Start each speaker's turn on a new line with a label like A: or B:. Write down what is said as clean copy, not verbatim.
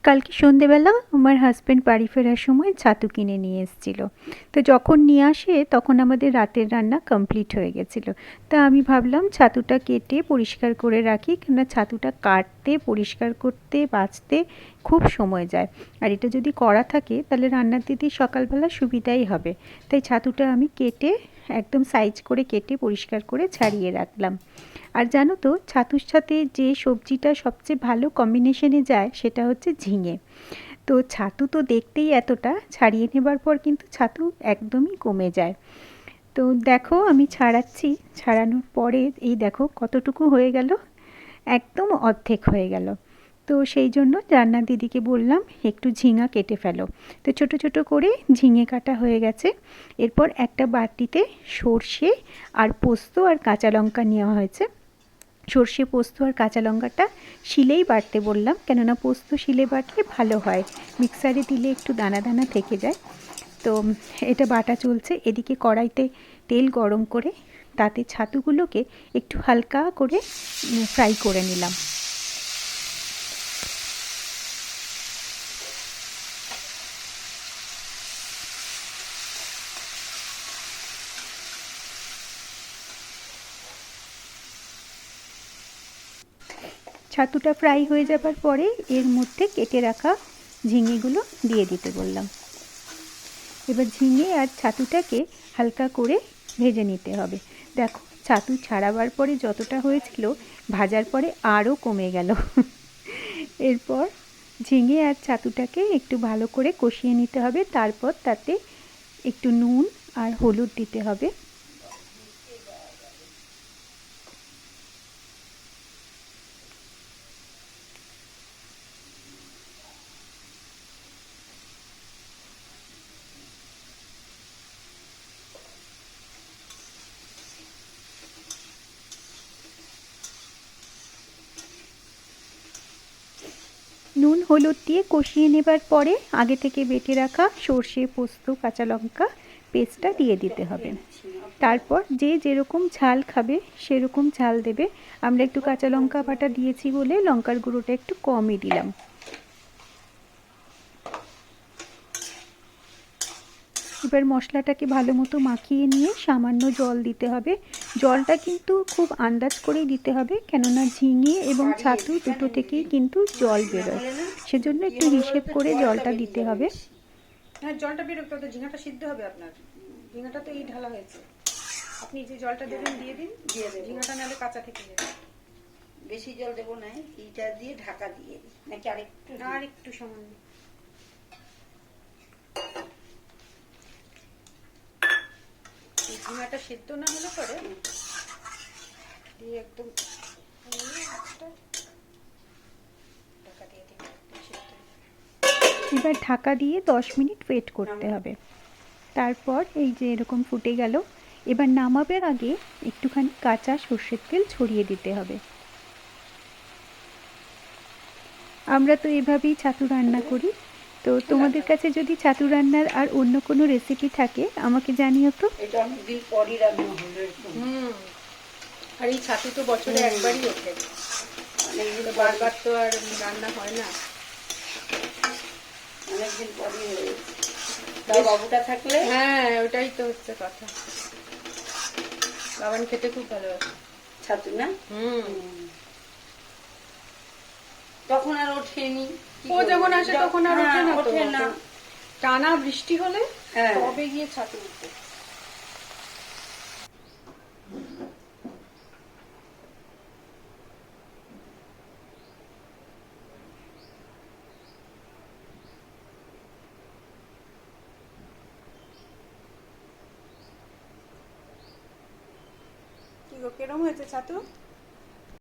A: কালকে সন্ধেবেলা আমার হাজব্যান্ড বাড়ি ফেরার সময় ছাতু কিনে নিয়ে এসেছিল। তো যখন নিয়ে আসে তখন আমাদের রাতের রান্না কমপ্লিট হয়ে গেছিলো। তা আমি ভাবলাম ছাতুটা কেটে পরিষ্কার করে রাখি, কেননা ছাতুটা কাটতে, পরিষ্কার করতে, বাছতে খুব সময় যায়। আর এটা যদি করা থাকে তাহলে রান্নার দিদি সকালবেলা সুবিধাই হবে। তাই ছাতুটা আমি কেটে একদম সাইজ করে কেটে পরিষ্কার করে ছাড়িয়ে রাখলাম। আর জানো তো, ছাতুর সাথে যে সবজিটা সবচেয়ে ভালো কম্বিনেশনে যায় সেটা হচ্ছে ঝিঙে। তো ছাতু তো দেখতেই এতটা, ছাড়িয়ে নেবার পর কিন্তু ছাতু একদমই কমে যায়। তো দেখো আমি ছাড়াচ্ছি, ছাড়ানোর পরে এই দেখো কতটুকু হয়ে গেল, একদম অর্ধেক হয়ে গেল। তো সেই জন্য রান্নার দিদিকে বললাম একটু ঝিঙা কেটে ফেলো। তো ছোট ছোট করে ঝিঙে কাটা হয়ে গেছে। এরপর একটা বাটিতে সর্ষে আর পোস্ত আর কাঁচা লঙ্কা নেওয়া হয়েছে। সর্ষে, পোস্ত আর কাঁচা লঙ্কাটা শিলেই বাটতে বললাম, কেননা পোস্ত শিলে বাটলে ভালো হয়, মিক্সারে দিলে একটু দানা দানা থেকে যায়। তো এটা বাটা চলছে, এদিকে কড়াইতে তেল গরম করে তাতে ছাতুগুলোকে একটু হালকা করে ফ্রাই করে নিলাম। ছাতুটা ফ্রাই হয়ে যাবার পরে এর মধ্যে কেটে রাখা ঝিঙেগুলো দিয়ে দিতে বললাম। এবার ঝিঙে আর ছাতুটাকে হালকা করে ভেজে নিতে হবে। দেখো ছাতু ছাড়াবার পরে যতটা হয়েছিল, ভাজার পরে আরও কমে গেল। এরপর ঝিঙে আর ছাতুটাকে একটু ভালো করে কষিয়ে নিতে হবে। তারপর তাতে একটু নুন আর হলুদ দিতে হবে। নুন হলুদ দিয়ে কষিয়ে নেবার পরে আগে থেকে বেটে রাখা সর্ষে, পোস্ত, কাঁচা লঙ্কা পেস্টটা দিয়ে দিতে হবে। তারপর যে যেরকম ঝাল খাবে সেরকম ঝাল দেবে। আমরা একটু কাঁচা লঙ্কা বাটা দিয়েছি বলে লঙ্কার গুঁড়োটা একটু কমই দিলাম। এবার মশলাটাকে ভালো মতো মাখিয়ে নিয়ে সামান্য জল দিতে হবে। জলটা কিন্তু খুব আন্দাজ করেই দিতে হবে, কেননা ঝিঙে এবং ছাতু দুটো থেকেই কিন্তু জল বেরোয়, সেজন্য একটু হিসেব করে জলটা দিতে হবে।
B: হ্যাঁ, জলটা বেরোবে, তো ঝিঙাটা সিদ্ধ হবে আপনার। ঝিঙাটা তো এই ঢালা হয়েছে, আপনি যে জলটা দেবেন দিয়ে দিন, দিয়ে দেবেন। ঝিঙাটা নাহলে কাঁচা থেকে যাবে।
C: বেশি জল দেবো না, এইটা দিয়ে ঢাকা দিয়ে দিই নাকি
B: আরেকটু সামান্য। ঝিঙাটা সিদ্ধ না হলে পরে দিয়ে একদম ঢাকা দিয়ে দিন।
A: এবার ঢাকা দিয়ে 10 মিনিট ওয়েট করতে হবে। তারপর এই যে এরকম ফুটে গেল। এবার নামাবার আগে একটুখানি কাঁচা সর্ষের তেল ছড়িয়ে দিতে হবে। আমরা তো এভাবেই ছাতু রান্না করি। তো তোমাদের কাছে যদি ছাতু রান্নার আর অন্য কোনো রেসিপি থাকে আমাকে জানিও তো।
C: এটা অনেকদিন পরই রান্না হলো।
B: আর এই ছাতু তো বছরে একবারই ওঠে, অনেকদিন বারবার তো আর রান্না হয় না।
C: অনেকদিন পরই হয়েছে, বাবুটা থাকলে।
B: হ্যাঁ, ওটাই তো হচ্ছে কথা। বাবান খেতে খুব ভালোবাসে
C: ছাতু না। তখন আর ওঠেনি,
B: ও যখন আসে তখন আর ওঠে না। টানা বৃষ্টি হলে তবে গিয়ে ছাতু উঠে। কি গো, কেরম হয়েছে ছাতু?